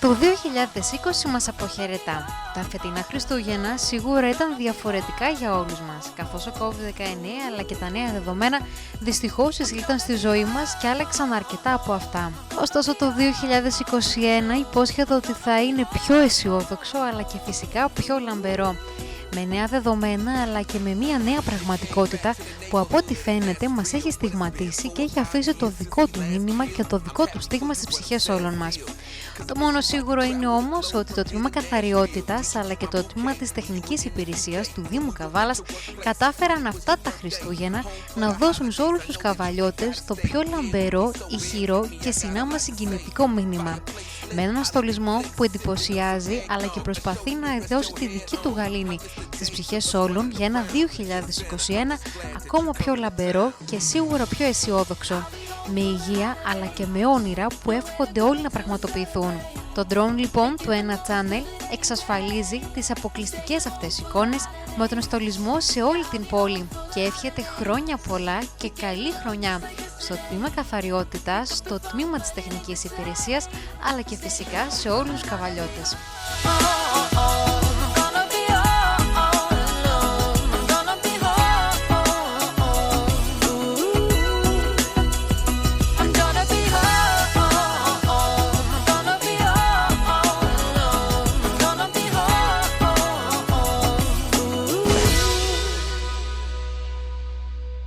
Το 2020 μας αποχαιρετά. Τα φετινά Χριστούγεννα σίγουρα ήταν διαφορετικά για όλους μας, καθώς ο COVID-19 αλλά και τα νέα δεδομένα δυστυχώς εισήλθαν στη ζωή μας και άλλαξαν αρκετά από αυτά. Ωστόσο το 2021 υπόσχεται ότι θα είναι πιο αισιόδοξο αλλά και φυσικά πιο λαμπερό. Με νέα δεδομένα αλλά και με μια νέα πραγματικότητα που από ό,τι φαίνεται μας έχει στιγματίσει και έχει αφήσει το δικό του μήνυμα και το δικό του στίγμα στις ψυχές όλων μας. Το μόνο σίγουρο είναι όμως ότι το τμήμα καθαριότητας αλλά και το τμήμα της τεχνικής υπηρεσίας του Δήμου Καβάλας κατάφεραν αυτά τα Χριστούγεννα να δώσουν σε όλους τους καβαλιώτες το πιο λαμπερό, ηχηρό και συνάμα συγκινητικό μήνυμα. Με έναν στολισμό που εντυπωσιάζει αλλά και προσπαθεί να δώσει τη δική του γαλήνη στις ψυχές όλων για ένα 2021 ακόμα πιο λαμπερό και σίγουρα πιο αισιόδοξο. Με υγεία αλλά και με όνειρα που εύχονται όλοι να πραγματοποιηθούν. Το drone λοιπόν του ένα channel εξασφαλίζει τις αποκλειστικές αυτές εικόνες με τον στολισμό σε όλη την πόλη και εύχεται χρόνια πολλά και καλή χρονιά στο τμήμα καθαριότητας, στο τμήμα της τεχνικής υπηρεσίας αλλά και φυσικά σε όλους τους καβαλιώτες.